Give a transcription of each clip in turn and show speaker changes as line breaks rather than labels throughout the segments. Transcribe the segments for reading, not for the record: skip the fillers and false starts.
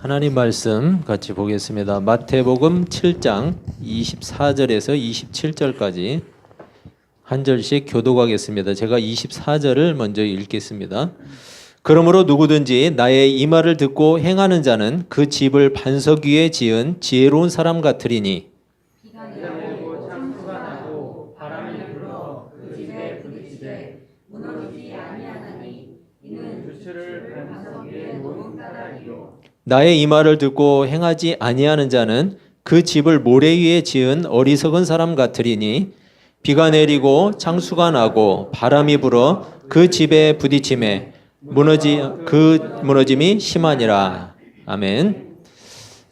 하나님 말씀 같이 보겠습니다. 마태복음 7장 24절에서 27절까지 한 절씩 교독하겠습니다. 제가 24절을 먼저 읽겠습니다. 그러므로 누구든지 나의 이 말을 듣고 행하는 자는 그 집을 반석 위에 지은 지혜로운 사람 같으리니
비가 내리고 창수가 나고 바람이 불어 그 집에 부딪히되 무너지지 아니하나니 이는 주체를 반석 위에 놓은 까닭이요.
나의 이 말을 듣고 행하지 아니하는 자는 그 집을 모래 위에 지은 어리석은 사람 같으리니 비가 내리고 창수가 나고 바람이 불어 그 집에 부딪힘에 무너짐이 심하니라. 아멘.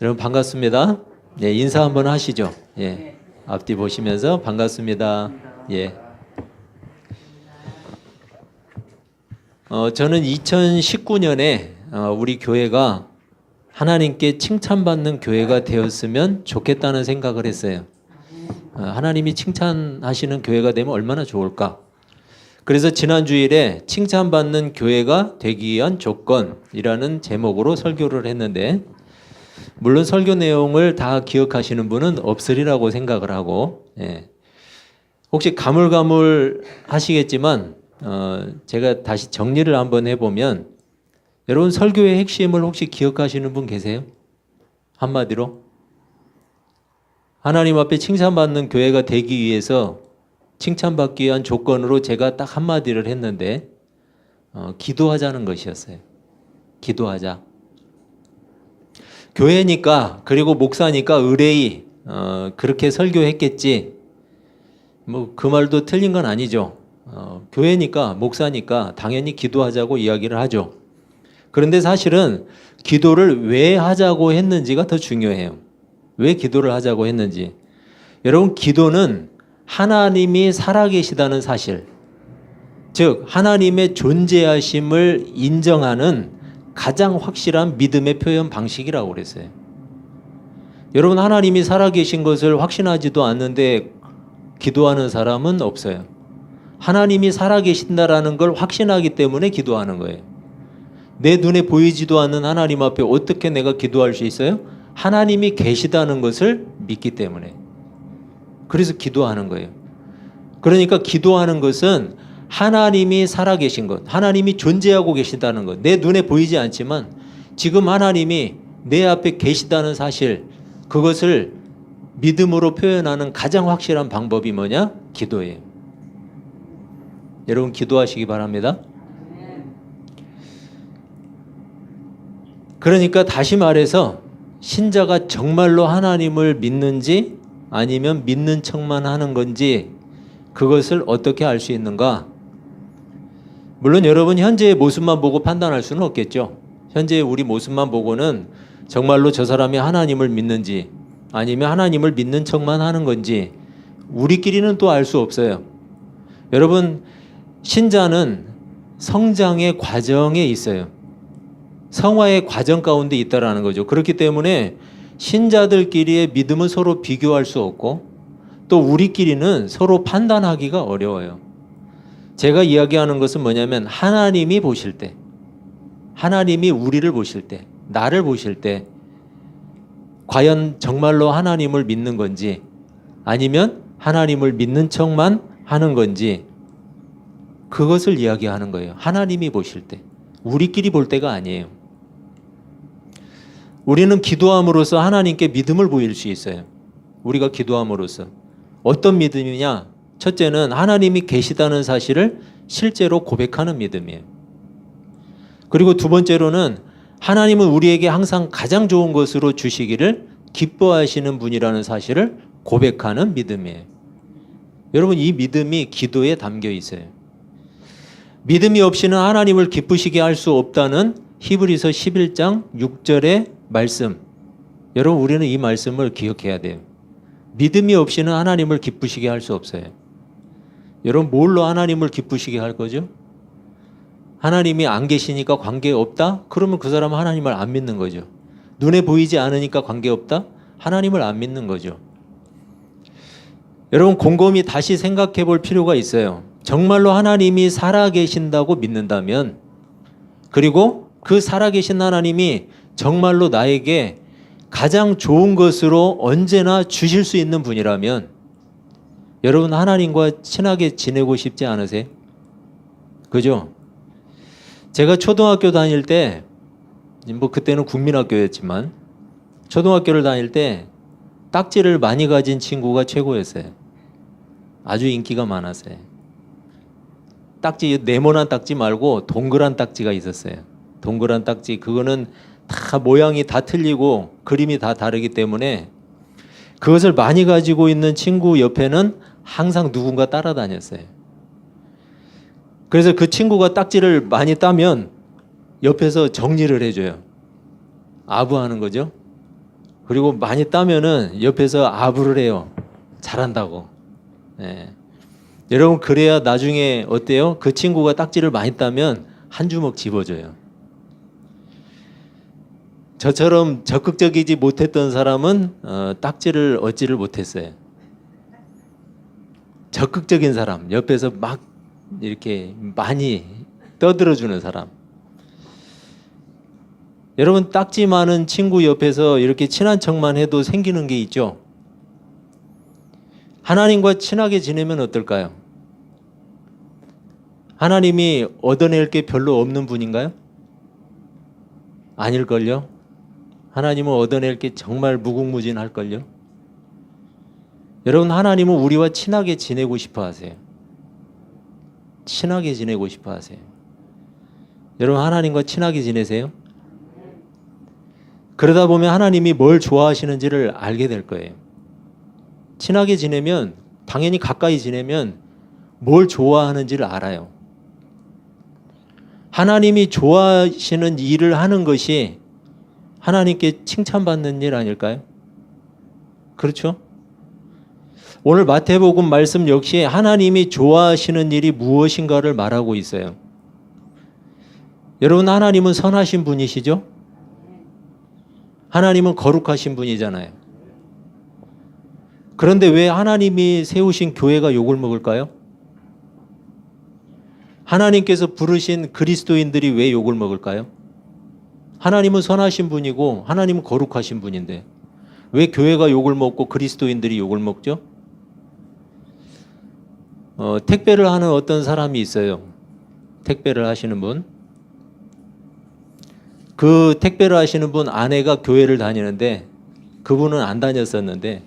여러분 반갑습니다. 예, 인사 한번 하시죠. 예, 앞뒤 보시면서 반갑습니다. 예. 저는 2019년에 우리 교회가 하나님께 칭찬받는 교회가 되었으면 좋겠다는 생각을 했어요. 하나님이 칭찬하시는 교회가 되면 얼마나 좋을까? 그래서 지난 주일에 칭찬받는 교회가 되기 위한 조건이라는 제목으로 설교를 했는데, 물론 설교 내용을 다 기억하시는 분은 없으리라고 생각을 하고, 혹시 가물가물 하시겠지만 제가 다시 정리를 한번 해보면, 여러분 설교의 핵심을 혹시 기억하시는 분 계세요? 한마디로 하나님 앞에 칭찬받는 교회가 되기 위해서 칭찬받기 위한 조건으로 제가 딱 한마디를 했는데 기도하자는 것이었어요. 기도하자. 교회니까, 그리고 목사니까 의뢰이 그렇게 설교했겠지. 뭐 그 말도 틀린 건 아니죠. 교회니까, 목사니까 당연히 기도하자고 이야기를 하죠. 그런데 사실은 기도를 왜 하자고 했는지가 더 중요해요. 왜 기도를 하자고 했는지. 여러분, 기도는 하나님이 살아계시다는 사실, 즉 하나님의 존재하심을 인정하는 가장 확실한 믿음의 표현 방식이라고 그랬어요. 여러분, 하나님이 살아계신 것을 확신하지도 않는데 기도하는 사람은 없어요. 하나님이 살아계신다라는 걸 확신하기 때문에 기도하는 거예요. 내 눈에 보이지도 않는 하나님 앞에 어떻게 내가 기도할 수 있어요? 하나님이 계시다는 것을 믿기 때문에. 그래서 기도하는 거예요. 그러니까 기도하는 것은 하나님이 살아계신 것, 하나님이 존재하고 계시다는 것, 내 눈에 보이지 않지만 지금 하나님이 내 앞에 계시다는 사실, 그것을 믿음으로 표현하는 가장 확실한 방법이 뭐냐? 기도예요. 여러분 기도하시기 바랍니다. 그러니까 다시 말해서 신자가 정말로 하나님을 믿는지 아니면 믿는 척만 하는 건지, 그것을 어떻게 알 수 있는가? 물론 여러분 현재의 모습만 보고 판단할 수는 없겠죠. 현재의 우리 모습만 보고는 정말로 저 사람이 하나님을 믿는지 아니면 하나님을 믿는 척만 하는 건지 우리끼리는 또 알 수 없어요. 여러분, 신자는 성장의 과정에 있어요. 성화의 과정 가운데 있다라는 거죠. 그렇기 때문에 신자들끼리의 믿음은 서로 비교할 수 없고, 또 우리끼리는 서로 판단하기가 어려워요. 제가 이야기하는 것은 뭐냐면, 하나님이 보실 때, 하나님이 우리를 보실 때, 나를 보실 때 과연 정말로 하나님을 믿는 건지 아니면 하나님을 믿는 척만 하는 건지, 그것을 이야기하는 거예요. 하나님이 보실 때, 우리끼리 볼 때가 아니에요. 우리는 기도함으로써 하나님께 믿음을 보일 수 있어요. 우리가 기도함으로써 어떤 믿음이냐? 첫째는 하나님이 계시다는 사실을 실제로 고백하는 믿음이에요. 그리고 두 번째로는 하나님은 우리에게 항상 가장 좋은 것으로 주시기를 기뻐하시는 분이라는 사실을 고백하는 믿음이에요. 여러분, 이 믿음이 기도에 담겨 있어요. 믿음이 없이는 하나님을 기쁘시게 할 수 없다는 히브리서 11장 6절의 말씀. 여러분, 우리는 이 말씀을 기억해야 돼요. 믿음이 없이는 하나님을 기쁘시게 할 수 없어요. 여러분, 뭘로 하나님을 기쁘시게 할 거죠? 하나님이 안 계시니까 관계없다? 그러면 그 사람은 하나님을 안 믿는 거죠. 눈에 보이지 않으니까 관계없다? 하나님을 안 믿는 거죠. 여러분, 곰곰이 다시 생각해 볼 필요가 있어요. 정말로 하나님이 살아계신다고 믿는다면, 그리고 그 살아계신 하나님이 정말로 나에게 가장 좋은 것으로 언제나 주실 수 있는 분이라면 여러분 하나님과 친하게 지내고 싶지 않으세요? 그죠? 제가 초등학교 다닐 때, 뭐 그때는 국민학교였지만 초등학교를 다닐 때 딱지를 많이 가진 친구가 최고였어요. 아주 인기가 많았어요. 딱지, 네모난 딱지 말고 동그란 딱지가 있었어요. 동그란 딱지, 그거는 다 모양이 다 틀리고 그림이 다 다르기 때문에 그것을 많이 가지고 있는 친구 옆에는 항상 누군가 따라다녔어요. 그래서 그 친구가 딱지를 많이 따면 옆에서 정리를 해줘요. 아부하는 거죠. 그리고 많이 따면은 옆에서 아부를 해요. 잘한다고. 예. 여러분 그래야 나중에 어때요? 그 친구가 딱지를 많이 따면 한 주먹 집어줘요. 저처럼 적극적이지 못했던 사람은 딱지를 얻지를 못했어요. 적극적인 사람, 옆에서 막 이렇게 많이 떠들어주는 사람. 여러분 딱지 많은 친구 옆에서 이렇게 친한 척만 해도 생기는 게 있죠. 하나님과 친하게 지내면 어떨까요? 하나님이 얻어낼 게 별로 없는 분인가요? 아닐걸요? 하나님은 얻어낼 게 정말 무궁무진할걸요? 여러분 하나님은 우리와 친하게 지내고 싶어 하세요. 친하게 지내고 싶어 하세요. 여러분 하나님과 친하게 지내세요? 그러다 보면 하나님이 뭘 좋아하시는지를 알게 될 거예요. 친하게 지내면 당연히 가까이 지내면 뭘 좋아하는지를 알아요. 하나님이 좋아하시는 일을 하는 것이 하나님께 칭찬받는 일 아닐까요? 그렇죠? 오늘 마태복음 말씀 역시 하나님이 좋아하시는 일이 무엇인가를 말하고 있어요. 여러분 하나님은 선하신 분이시죠? 하나님은 거룩하신 분이잖아요. 그런데 왜 하나님이 세우신 교회가 욕을 먹을까요? 하나님께서 부르신 그리스도인들이 왜 욕을 먹을까요? 하나님은 선하신 분이고 하나님은 거룩하신 분인데 왜 교회가 욕을 먹고 그리스도인들이 욕을 먹죠? 택배를 하는 어떤 사람이 있어요. 택배를 하시는 분. 그 택배를 하시는 분 아내가 교회를 다니는데 그분은 안 다녔었는데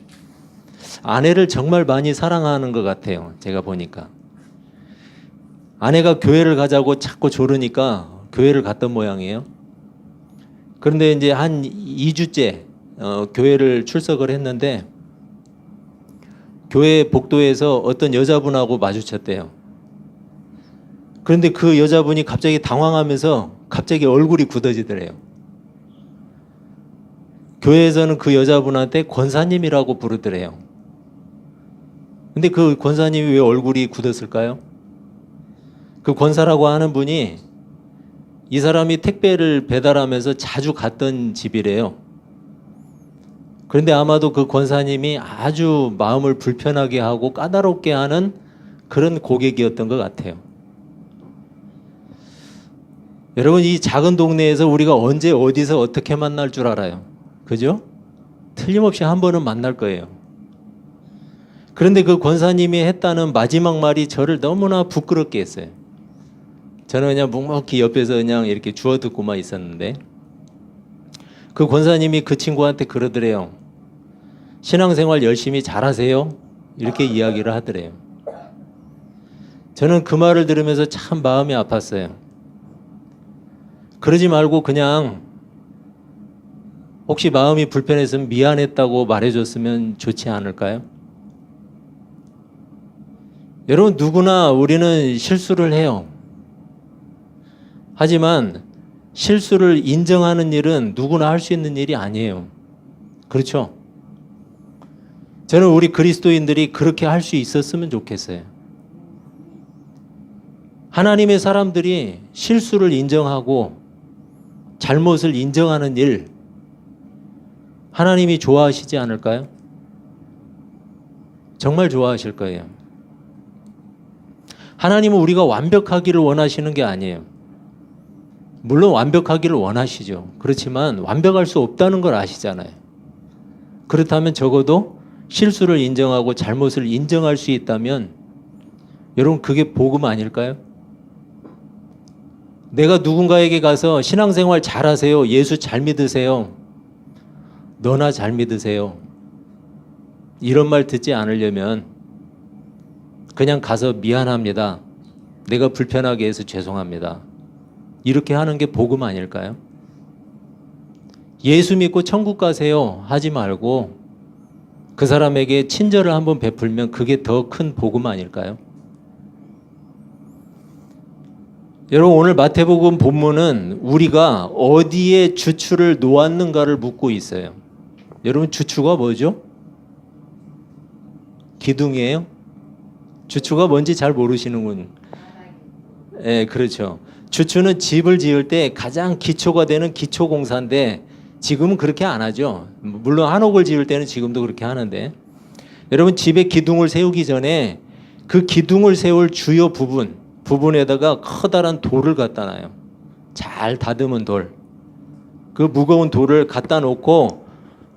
아내를 정말 많이 사랑하는 것 같아요. 제가 보니까. 아내가 교회를 가자고 자꾸 조르니까 교회를 갔던 모양이에요. 그런데 이제 한 2주째 교회를 출석을 했는데 교회 복도에서 어떤 여자분하고 마주쳤대요. 그런데 그 여자분이 갑자기 당황하면서 갑자기 얼굴이 굳어지더래요. 교회에서는 그 여자분한테 권사님이라고 부르더래요. 근데 그 권사님이 왜 얼굴이 굳었을까요? 그 권사라고 하는 분이 이 사람이 택배를 배달하면서 자주 갔던 집이래요. 그런데 아마도 그 권사님이 아주 마음을 불편하게 하고 까다롭게 하는 그런 고객이었던 것 같아요. 여러분 이 작은 동네에서 우리가 언제 어디서 어떻게 만날 줄 알아요? 그죠? 틀림없이 한 번은 만날 거예요. 그런데 그 권사님이 했다는 마지막 말이 저를 너무나 부끄럽게 했어요. 저는 그냥 묵묵히 옆에서 그냥 이렇게 주워 듣고만 있었는데 그 권사님이 그 친구한테 그러더래요. 신앙생활 열심히 잘하세요. 이렇게 이야기를 하더래요. 저는 그 말을 들으면서 참 마음이 아팠어요. 그러지 말고 그냥 혹시 마음이 불편했으면 미안했다고 말해줬으면 좋지 않을까요? 여러분 누구나 우리는 실수를 해요. 하지만 실수를 인정하는 일은 누구나 할 수 있는 일이 아니에요. 그렇죠? 저는 우리 그리스도인들이 그렇게 할 수 있었으면 좋겠어요. 하나님의 사람들이 실수를 인정하고 잘못을 인정하는 일, 하나님이 좋아하시지 않을까요? 정말 좋아하실 거예요. 하나님은 우리가 완벽하기를 원하시는 게 아니에요. 물론 완벽하기를 원하시죠. 그렇지만 완벽할 수 없다는 걸 아시잖아요. 그렇다면 적어도 실수를 인정하고 잘못을 인정할 수 있다면 여러분 그게 복음 아닐까요? 내가 누군가에게 가서 신앙생활 잘하세요. 예수 잘 믿으세요. 너나 잘 믿으세요. 이런 말 듣지 않으려면 그냥 가서 미안합니다. 내가 불편하게 해서 죄송합니다. 이렇게 하는 게 복음 아닐까요? 예수 믿고 천국 가세요 하지 말고 그 사람에게 친절을 한번 베풀면 그게 더 큰 복음 아닐까요? 여러분 오늘 마태복음 본문은 우리가 어디에 주추를 놓았는가를 묻고 있어요. 여러분 주추가 뭐죠? 기둥이에요? 주추가 뭔지 잘 모르시는군. 네, 그렇죠. 주추는 집을 지을 때 가장 기초가 되는 기초공사인데 지금은 그렇게 안 하죠. 물론 한옥을 지을 때는 지금도 그렇게 하는데 여러분 집에 기둥을 세우기 전에 그 기둥을 세울 주요 부분에다가 커다란 돌을 갖다 놔요. 잘 다듬은 돌. 그 무거운 돌을 갖다 놓고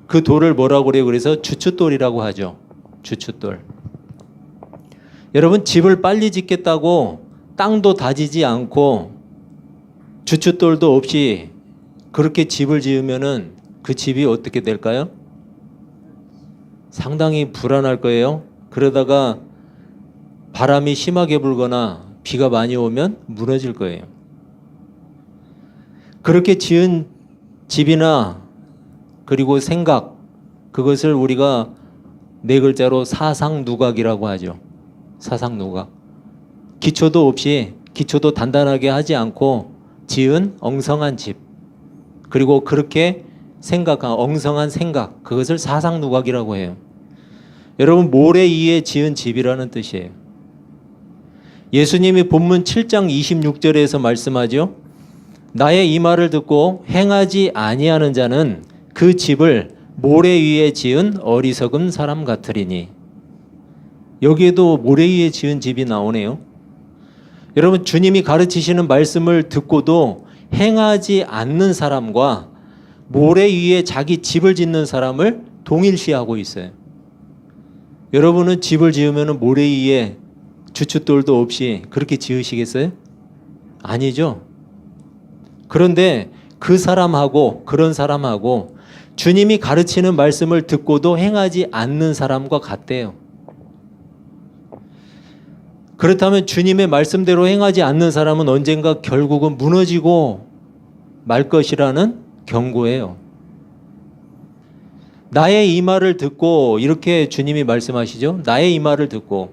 그 돌을 뭐라고 그래요? 그래서 주춧돌이라고 하죠. 주춧돌. 여러분 집을 빨리 짓겠다고 땅도 다지지 않고 주춧돌도 없이 그렇게 집을 지으면은 그 집이 어떻게 될까요? 상당히 불안할 거예요. 그러다가 바람이 심하게 불거나 비가 많이 오면 무너질 거예요. 그렇게 지은 집이나 그리고 생각, 그것을 우리가 네 글자로 사상누각이라고 하죠. 사상누각. 기초도 없이, 기초도 단단하게 하지 않고 지은 엉성한 집, 그리고 그렇게 생각한 엉성한 생각, 그것을 사상누각이라고 해요. 여러분 모래 위에 지은 집이라는 뜻이에요. 예수님이 본문 7장 26절에서 말씀하죠. 나의 이 말을 듣고 행하지 아니하는 자는 그 집을 모래 위에 지은 어리석은 사람 같으리니. 여기에도 모래 위에 지은 집이 나오네요. 여러분 주님이 가르치시는 말씀을 듣고도 행하지 않는 사람과 모래 위에 자기 집을 짓는 사람을 동일시하고 있어요. 여러분은 집을 지으면 모래 위에 주춧돌도 없이 그렇게 지으시겠어요? 아니죠. 그런데 그 사람하고 그런 사람하고 주님이 가르치는 말씀을 듣고도 행하지 않는 사람과 같대요. 그렇다면 주님의 말씀대로 행하지 않는 사람은 언젠가 결국은 무너지고 말 것이라는 경고예요. 나의 이 말을 듣고, 이렇게 주님이 말씀하시죠. 나의 이 말을 듣고.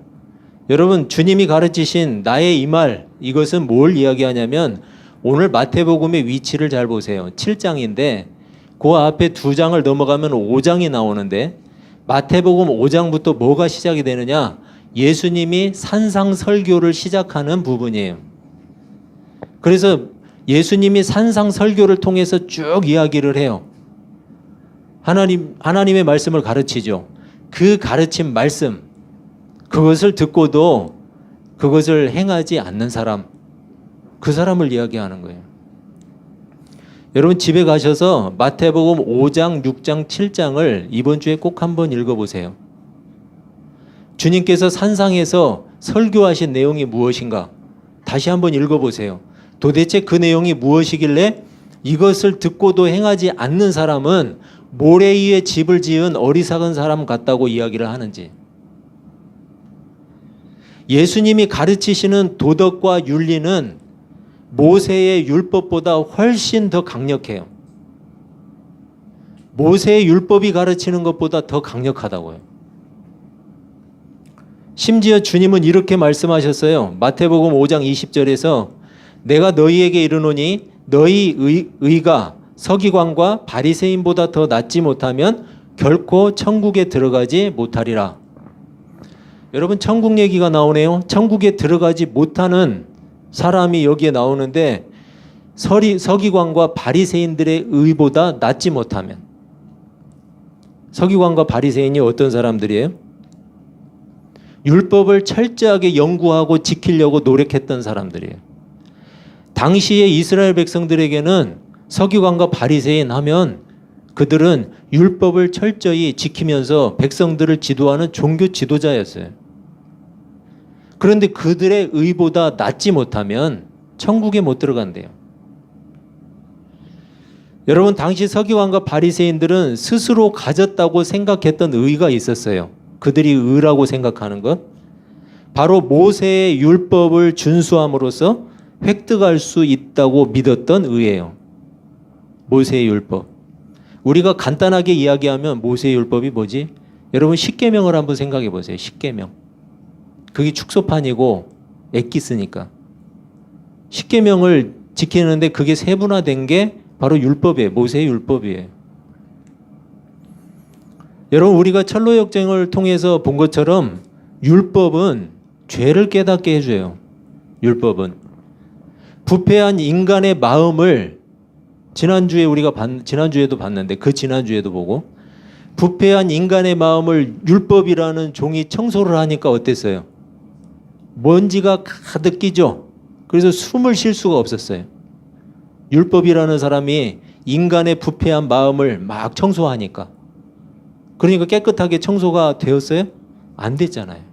여러분 주님이 가르치신 나의 이 말, 이것은 뭘 이야기하냐면 오늘 마태복음의 위치를 잘 보세요. 7장인데 그 앞에 2장을 넘어가면 5장이 나오는데 마태복음 5장부터 뭐가 시작이 되느냐? 예수님이 산상설교를 시작하는 부분이에요. 그래서 예수님이 산상설교를 통해서 쭉 이야기를 해요. 하나님의 말씀을 가르치죠. 그 가르친 말씀, 그것을 듣고도 그것을 행하지 않는 사람, 그 사람을 이야기하는 거예요. 여러분 집에 가셔서 마태복음 5장, 6장, 7장을 이번 주에 꼭 한번 읽어보세요. 주님께서 산상에서 설교하신 내용이 무엇인가 다시 한번 읽어보세요. 도대체 그 내용이 무엇이길래 이것을 듣고도 행하지 않는 사람은 모래 위에 집을 지은 어리석은 사람 같다고 이야기를 하는지. 예수님이 가르치시는 도덕과 윤리는 모세의 율법보다 훨씬 더 강력해요. 모세의 율법이 가르치는 것보다 더 강력하다고요. 심지어 주님은 이렇게 말씀하셨어요. 마태복음 5장 20절에서 내가 너희에게 이르노니 너희 의가 서기관과 바리새인보다 더 낫지 못하면 결코 천국에 들어가지 못하리라. 여러분 천국 얘기가 나오네요. 천국에 들어가지 못하는 사람이 여기에 나오는데 서기관과 바리새인들의 의보다 낫지 못하면. 서기관과 바리새인이 어떤 사람들이에요? 율법을 철저하게 연구하고 지키려고 노력했던 사람들이에요. 당시의 이스라엘 백성들에게는 서기관과 바리새인 하면 그들은 율법을 철저히 지키면서 백성들을 지도하는 종교 지도자였어요. 그런데 그들의 의보다 낫지 못하면 천국에 못 들어간대요. 여러분, 당시 서기관과 바리새인들은 스스로 가졌다고 생각했던 의가 있었어요. 그들이 의라고 생각하는 것, 바로 모세의 율법을 준수함으로써 획득할 수 있다고 믿었던 의예요. 모세의 율법. 우리가 간단하게 이야기하면 모세의 율법이 뭐지? 여러분, 십계명을 한번 생각해 보세요. 십계명. 그게 축소판이고 엑기스니까. 십계명을 지키는데 그게 세분화된 게 바로 율법이에요. 모세의 율법이에요. 여러분, 우리가 철로 역정을 통해서 본 것처럼 율법은 죄를 깨닫게 해줘요. 율법은 부패한 인간의 마음을 지난주에 우리가 지난주에도 봤는데 그 지난주에도 보고 부패한 인간의 마음을 율법이라는 종이 청소를 하니까 어땠어요? 먼지가 가득 끼죠. 그래서 숨을 쉴 수가 없었어요. 율법이라는 사람이 인간의 부패한 마음을 막 청소하니까. 그러니까 깨끗하게 청소가 되었어요? 안 됐잖아요.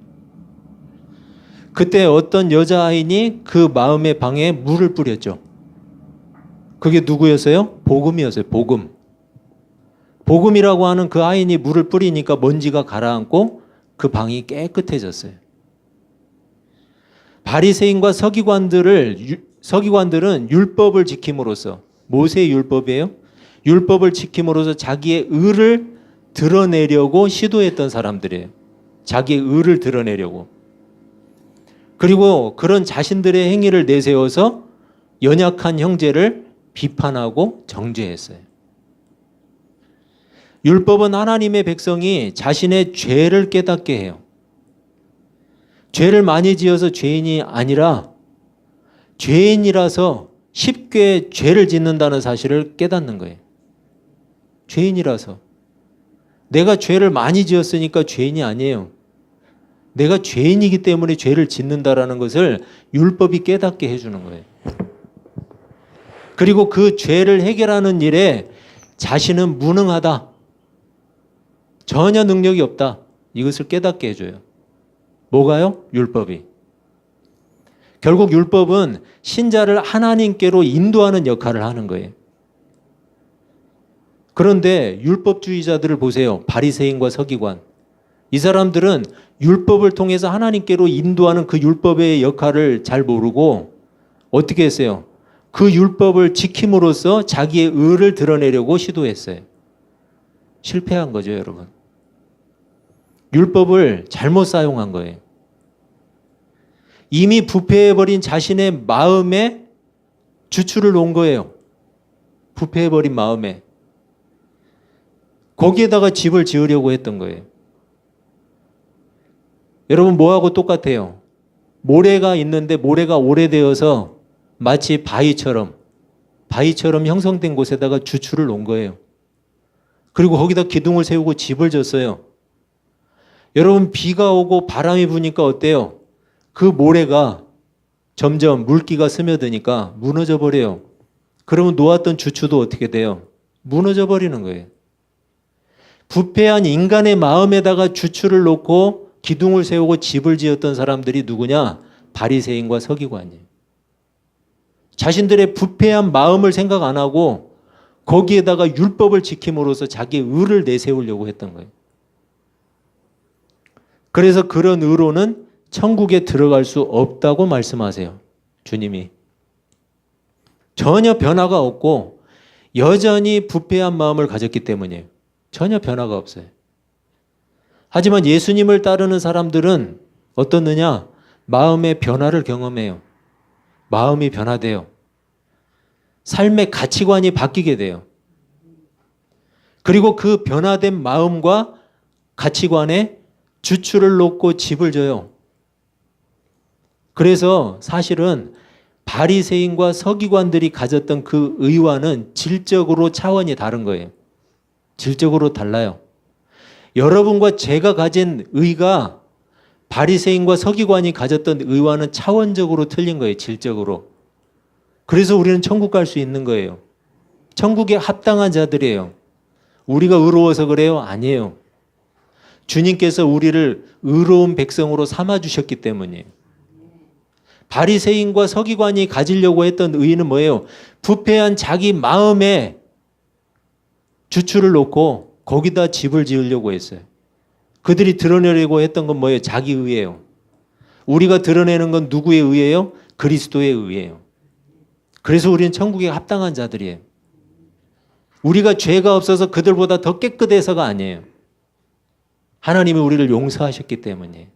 그때 어떤 여자아인이 그 마음의 방에 물을 뿌렸죠. 그게 누구였어요? 복음이었어요. 복음. 복음이라고 하는 그 아인이 물을 뿌리니까 먼지가 가라앉고 그 방이 깨끗해졌어요. 바리새인과 서기관들은 율법을 지킴으로써, 모세의 율법이에요. 율법을 지킴으로써 자기의 의를 드러내려고 시도했던 사람들이에요. 자기의 의를 드러내려고. 그리고 그런 자신들의 행위를 내세워서 연약한 형제를 비판하고 정죄했어요. 율법은 하나님의 백성이 자신의 죄를 깨닫게 해요. 죄를 많이 지어서 죄인이 아니라 죄인이라서 쉽게 죄를 짓는다는 사실을 깨닫는 거예요. 죄인이라서. 내가 죄를 많이 지었으니까 죄인이 아니에요. 내가 죄인이기 때문에 죄를 짓는다라는 것을 율법이 깨닫게 해주는 거예요. 그리고 그 죄를 해결하는 일에 자신은 무능하다. 전혀 능력이 없다. 이것을 깨닫게 해줘요. 뭐가요? 율법이. 결국 율법은 신자를 하나님께로 인도하는 역할을 하는 거예요. 그런데 율법주의자들을 보세요. 바리새인과 서기관. 이 사람들은 율법을 통해서 하나님께로 인도하는 그 율법의 역할을 잘 모르고 어떻게 했어요? 그 율법을 지킴으로써 자기의 의를 드러내려고 시도했어요. 실패한 거죠, 여러분. 율법을 잘못 사용한 거예요. 이미 부패해버린 자신의 마음에 주추를 놓은 거예요. 부패해버린 마음에. 거기에다가 집을 지으려고 했던 거예요. 여러분, 뭐하고 똑같아요? 모래가 있는데 모래가 오래되어서 마치 바위처럼 형성된 곳에다가 주추를 놓은 거예요. 그리고 거기다 기둥을 세우고 집을 졌어요. 여러분, 비가 오고 바람이 부니까 어때요? 그 모래가 점점 물기가 스며드니까 무너져 버려요. 그러면 놓았던 주추도 어떻게 돼요? 무너져 버리는 거예요. 부패한 인간의 마음에다가 주추를 놓고 기둥을 세우고 집을 지었던 사람들이 누구냐? 바리새인과 서기관이에요. 자신들의 부패한 마음을 생각 안 하고 거기에다가 율법을 지킴으로써 자기의 의를 내세우려고 했던 거예요. 그래서 그런 의로는 천국에 들어갈 수 없다고 말씀하세요. 주님이. 전혀 변화가 없고 여전히 부패한 마음을 가졌기 때문이에요. 전혀 변화가 없어요. 하지만 예수님을 따르는 사람들은 어떻느냐? 마음의 변화를 경험해요. 마음이 변화돼요. 삶의 가치관이 바뀌게 돼요. 그리고 그 변화된 마음과 가치관에 주추를 놓고 집을 져요. 그래서 사실은 바리새인과 서기관들이 가졌던 그 의와는 질적으로 차원이 다른 거예요. 질적으로 달라요. 여러분과 제가 가진 의가 바리새인과 서기관이 가졌던 의와는 차원적으로 틀린 거예요. 질적으로. 그래서 우리는 천국 갈 수 있는 거예요. 천국에 합당한 자들이에요. 우리가 의로워서 그래요? 아니에요. 주님께서 우리를 의로운 백성으로 삼아주셨기 때문이에요. 바리새인과 서기관이 가지려고 했던 의의는 뭐예요? 부패한 자기 마음에 주추를 놓고 거기다 집을 지으려고 했어요. 그들이 드러내려고 했던 건 뭐예요? 자기 의예요. 우리가 드러내는 건 누구의 의예요? 그리스도의 의예요. 그래서 우리는 천국에 합당한 자들이에요. 우리가 죄가 없어서 그들보다 더 깨끗해서가 아니에요. 하나님이 우리를 용서하셨기 때문이에요.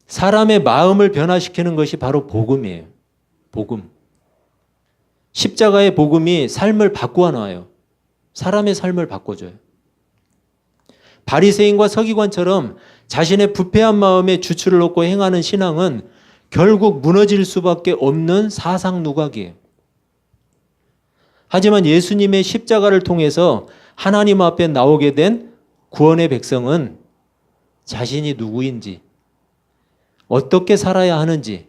사람의 마음을 변화시키는 것이 바로 복음이에요. 복음. 십자가의 복음이 삶을 바꾸어 놔요. 사람의 삶을 바꿔줘요. 바리새인과 서기관처럼 자신의 부패한 마음에 주추를 놓고 행하는 신앙은 결국 무너질 수밖에 없는 사상 누각이에요. 하지만 예수님의 십자가를 통해서 하나님 앞에 나오게 된 구원의 백성은 자신이 누구인지, 어떻게 살아야 하는지,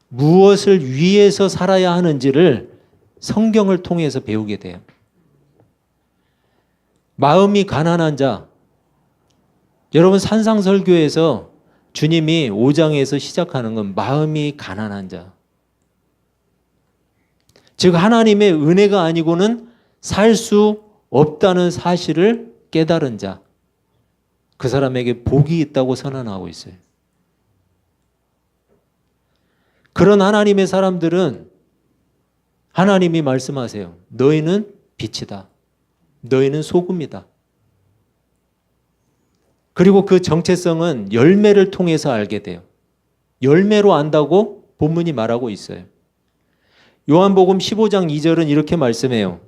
무엇을 위해서 살아야 하는지를 성경을 통해서 배우게 돼요. 마음이 가난한 자, 여러분 산상설교에서 주님이 5장에서 시작하는 건 마음이 가난한 자. 즉 하나님의 은혜가 아니고는 살 수 없다는 사실을 깨달은 자. 그 사람에게 복이 있다고 선언하고 있어요. 그런 하나님의 사람들은 하나님이 말씀하세요. 너희는 빛이다. 너희는 소금이다. 그리고 그 정체성은 열매를 통해서 알게 돼요. 열매로 안다고 본문이 말하고 있어요. 요한복음 15장 2절은 이렇게 말씀해요.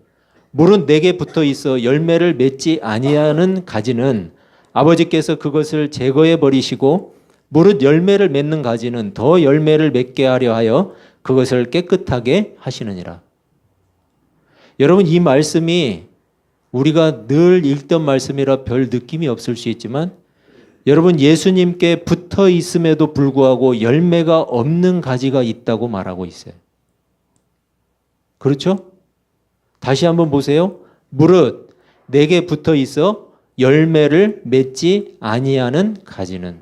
물은 내게 붙어 있어 열매를 맺지 아니하는 가지는 아버지께서 그것을 제거해 버리시고 무릇 열매를 맺는 가지는 더 열매를 맺게 하려 하여 그것을 깨끗하게 하시느니라. 여러분 이 말씀이 우리가 늘 읽던 말씀이라 별 느낌이 없을 수 있지만 여러분 예수님께 붙어 있음에도 불구하고 열매가 없는 가지가 있다고 말하고 있어요. 그렇죠? 다시 한번 보세요. 무릇 내게 붙어 있어 열매를 맺지 아니하는 가지는.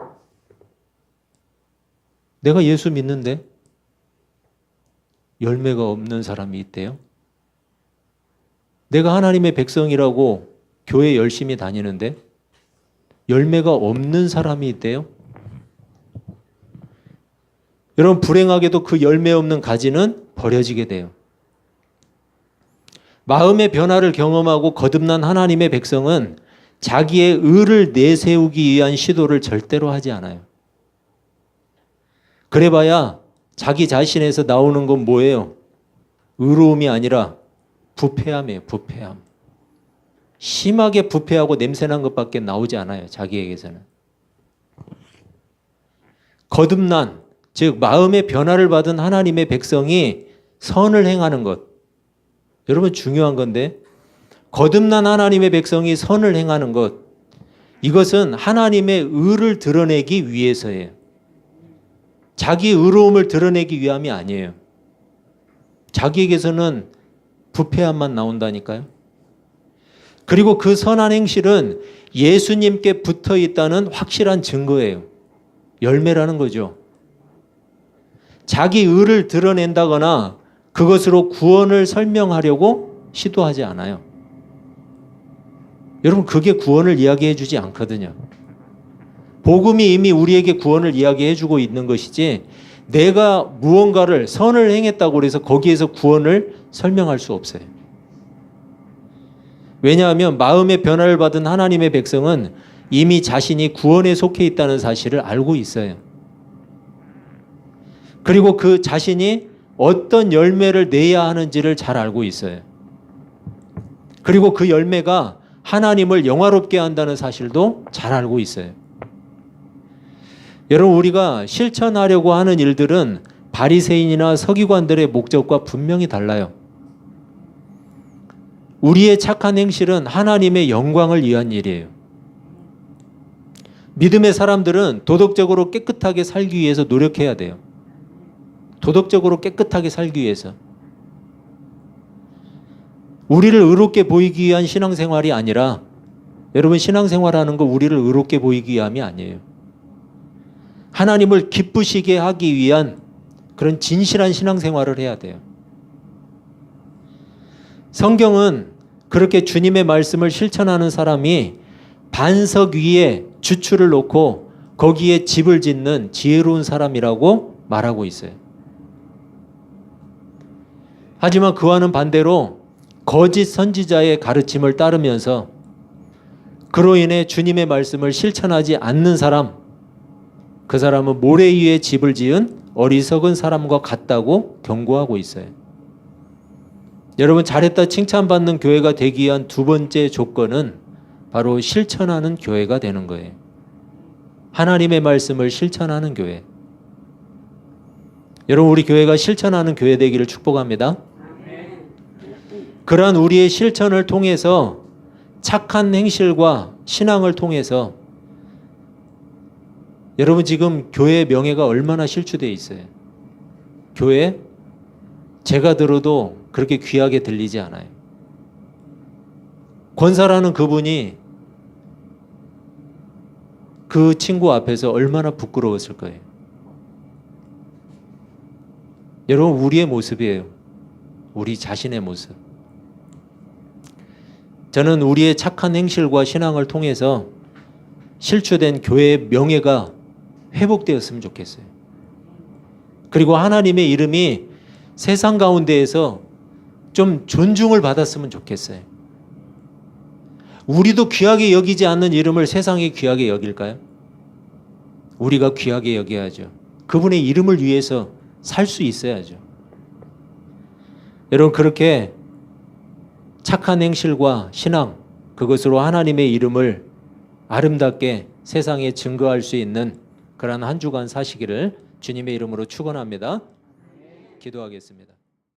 내가 예수 믿는데 열매가 없는 사람이 있대요. 내가 하나님의 백성이라고 교회 열심히 다니는데 열매가 없는 사람이 있대요. 여러분 불행하게도 그 열매 없는 가지는 버려지게 돼요. 마음의 변화를 경험하고 거듭난 하나님의 백성은 자기의 의를 내세우기 위한 시도를 절대로 하지 않아요. 그래봐야 자기 자신에서 나오는 건 뭐예요? 의로움이 아니라 부패함이에요. 부패함. 심하게 부패하고 냄새난 것밖에 나오지 않아요. 자기에게서는. 거듭난, 즉 마음의 변화를 받은 하나님의 백성이 선을 행하는 것. 여러분 중요한 건데 거듭난 하나님의 백성이 선을 행하는 것. 이것은 하나님의 의를 드러내기 위해서예요. 자기 의로움을 드러내기 위함이 아니에요. 자기에게서는 부패함만 나온다니까요. 그리고 그 선한 행실은 예수님께 붙어 있다는 확실한 증거예요. 열매라는 거죠. 자기 의를 드러낸다거나 그것으로 구원을 설명하려고 시도하지 않아요. 여러분 그게 구원을 이야기해 주지 않거든요. 복음이 이미 우리에게 구원을 이야기해 주고 있는 것이지 내가 무언가를 선을 행했다고 해서 거기에서 구원을 설명할 수 없어요. 왜냐하면 마음의 변화를 받은 하나님의 백성은 이미 자신이 구원에 속해 있다는 사실을 알고 있어요. 그리고 그 자신이 어떤 열매를 내야 하는지를 잘 알고 있어요. 그리고 그 열매가 하나님을 영화롭게 한다는 사실도 잘 알고 있어요. 여러분 우리가 실천하려고 하는 일들은 바리새인이나 서기관들의 목적과 분명히 달라요. 우리의 착한 행실은 하나님의 영광을 위한 일이에요. 믿음의 사람들은 도덕적으로 깨끗하게 살기 위해서 노력해야 돼요. 도덕적으로 깨끗하게 살기 위해서. 우리를 의롭게 보이기 위한 신앙생활이 아니라, 여러분, 신앙생활하는 거 우리를 의롭게 보이기 위함이 아니에요. 하나님을 기쁘시게 하기 위한 그런 진실한 신앙생활을 해야 돼요. 성경은 그렇게 주님의 말씀을 실천하는 사람이 반석 위에 주추를 놓고 거기에 집을 짓는 지혜로운 사람이라고 말하고 있어요. 하지만 그와는 반대로 거짓 선지자의 가르침을 따르면서 그로 인해 주님의 말씀을 실천하지 않는 사람, 그 사람은 모래 위에 집을 지은 어리석은 사람과 같다고 경고하고 있어요. 여러분, 잘했다 칭찬받는 교회가 되기 위한 두 번째 조건은 바로 실천하는 교회가 되는 거예요. 하나님의 말씀을 실천하는 교회. 여러분, 우리 교회가 실천하는 교회 되기를 축복합니다. 그러한 우리의 실천을 통해서 착한 행실과 신앙을 통해서 여러분, 지금 교회의 명예가 얼마나 실추되어 있어요. 교회, 제가 들어도 그렇게 귀하게 들리지 않아요. 권사라는 그분이 그 친구 앞에서 얼마나 부끄러웠을 거예요. 여러분, 우리의 모습이에요. 우리 자신의 모습. 저는 우리의 착한 행실과 신앙을 통해서 실추된 교회의 명예가 회복되었으면 좋겠어요. 그리고 하나님의 이름이 세상 가운데에서 좀 존중을 받았으면 좋겠어요. 우리도 귀하게 여기지 않는 이름을 세상이 귀하게 여길까요? 우리가 귀하게 여겨야죠. 그분의 이름을 위해서 살 수 있어야죠. 여러분, 그렇게 착한 행실과 신앙, 그것으로 하나님의 이름을 아름답게 세상에 증거할 수 있는 그러한 한 주간 사시기를 주님의 이름으로 축원합니다. 기도하겠습니다.